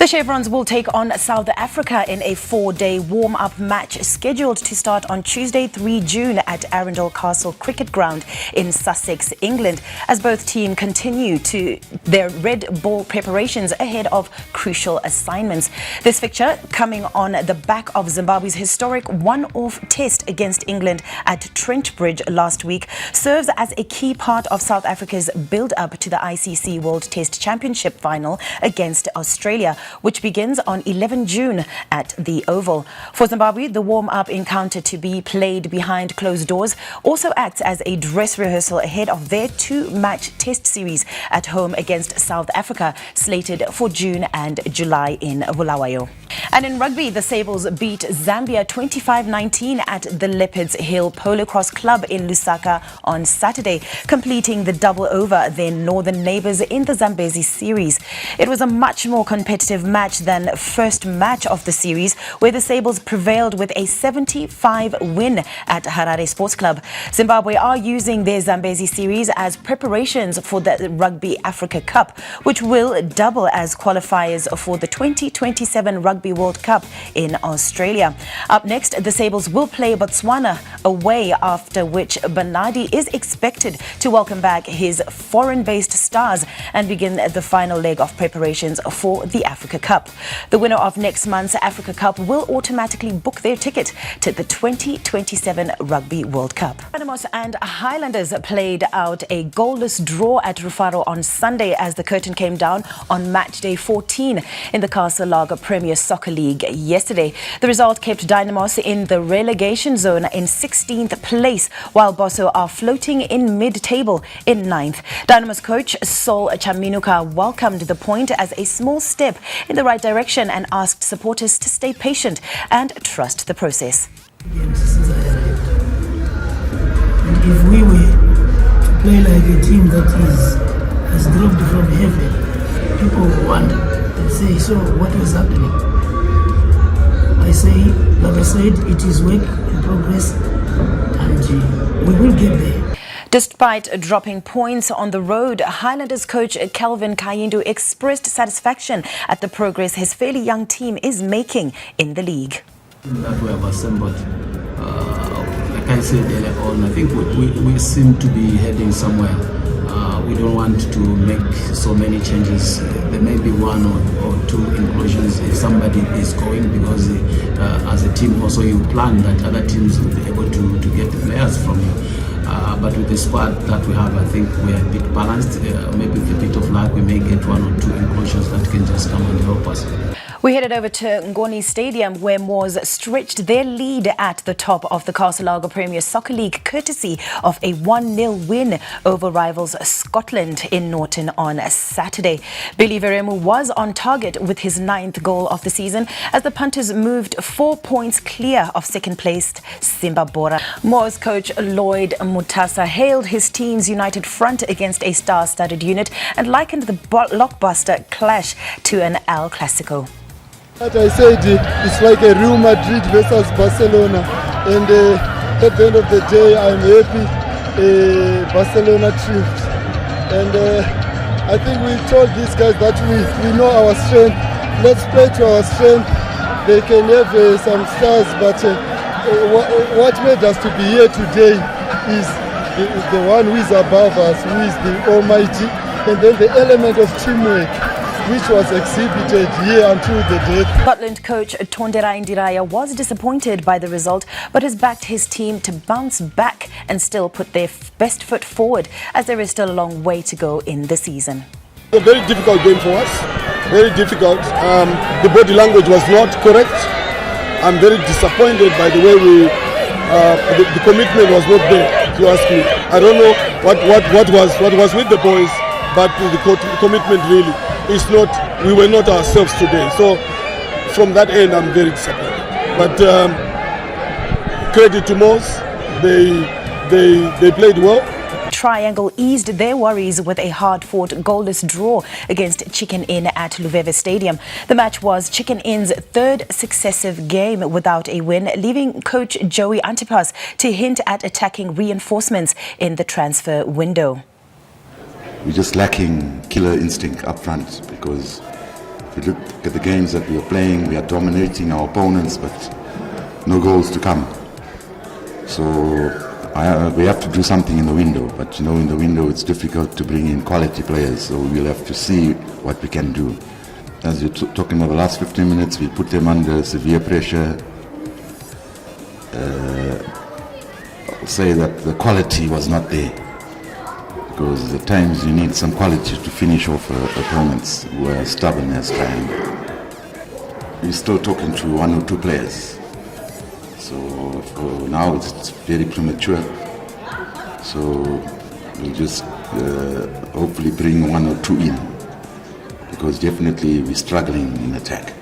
The Chevrons will take on South Africa in a 4-day warm-up match scheduled to start on Tuesday, 3 June at Arundel Castle Cricket Ground in Sussex, England, as both teams continue to their red ball preparations ahead of crucial assignments. This fixture, coming on the back of Zimbabwe's historic one-off test against England at Trent Bridge last week, serves as a key part of South Africa's build-up to the ICC World Test Championship final against Australia, which begins on 11 June at the Oval. For Zimbabwe, the warm-up encounter, to be played behind closed doors, also acts as a dress rehearsal ahead of their 2-match test series at home against South Africa, slated for June and July in Bulawayo. And in rugby, the Sables beat Zambia 25-19 at the Leopards Hill Polo Cross Club in Lusaka on Saturday, completing the double over their northern neighbours in the Zambezi series. It was a much more competitive match than first match of the series, where the Sables prevailed with a 75 win at Harare Sports Club. Zimbabwe are using their Zambezi series as preparations for the Rugby Africa Cup, which will double as qualifiers for the 2027 Rugby World Cup in Australia. Up next, the Sables will play Botswana away, after which Bernardi is expected to welcome back his foreign-based stars and begin the final leg of preparations for the Africa Cup. The winner of next month's Africa Cup will automatically book their ticket to the 2027 Rugby World Cup. Dynamos and Highlanders played out a goalless draw at Rufaro on Sunday as the curtain came down on match day 14 in the Castle Lager Premier Soccer League yesterday. The result kept Dynamos in the relegation zone in 16th place, while Bosso are floating in mid-table in 9th. Dynamos coach Sol Chaminuka welcomed the point as a small step in the right direction and asked supporters to stay patient and trust the process. If we were to play like a team that has dropped from heaven, people will wonder and say, so what was happening? I say, like I said, it is work in progress and we will get there. Despite dropping points on the road, Highlanders coach Kelvin Kayindu expressed satisfaction at the progress his fairly young team is making in the league. That we have assembled, like I said earlier on, I think we seem to be heading somewhere. We don't want to make so many changes. There may be one or two inclusions if somebody is going, because as a team also you plan that other teams will be able to get the players from you. But with the squad that we have, I think we are a bit balanced. Maybe with a bit of luck we may get one or two inclusions that can just come and help us. We headed over to Ngoni Stadium, where Moors stretched their lead at the top of the Castle Lager Premier Soccer League, courtesy of a 1-0 win over rivals Scotland in Norton on Saturday. Billy Veremu was on target with his 9th goal of the season as the punters moved 4 points clear of second-placed Simba Bora. Moors coach Lloyd Mutasa hailed his team's united front against a star-studded unit and likened the blockbuster clash to an El Clasico. As I said, it's like a Real Madrid versus Barcelona, and at the end of the day, I'm happy Barcelona triumphed. And I think we told these guys that we know our strength. Let's play to our strength. They can have some stars, but what made us to be here today is the one who is above us, who is the Almighty, and then the element of teamwork, which was exhibited here until the death. Scotland coach Tondera Indiraya was disappointed by the result, but has backed his team to bounce back and still put their best foot forward, as there is still a long way to go in the season. A very difficult game for us, very difficult. The body language was not correct. I'm very disappointed by the way the commitment was not there, if you ask me. I don't know what was with the boys, but the commitment really is not. We were not ourselves today. So from that end, I'm very disappointed. But credit to Moors, they played well. Triangle eased their worries with a hard-fought goalless draw against Chicken Inn at Luveve Stadium. The match was Chicken Inn's 3rd successive game without a win, leaving coach Joey Antipas to hint at attacking reinforcements in the transfer window. We're just lacking killer instinct up front, because If you look at the games that we are playing, we are dominating our opponents, but no goals to come. So we have to do something in the window, but you know, in the window it's difficult to bring in quality players, so we'll have to see what we can do. As you're talking about the last 15 minutes, we put them under severe pressure. I'll say that the quality was not there, because at times you need some quality to finish off opponents who are stubborn as time. We're still talking to 1 or 2 players. So for now it's very premature. So we'll just hopefully bring 1 or 2 in, because definitely we're struggling in attack.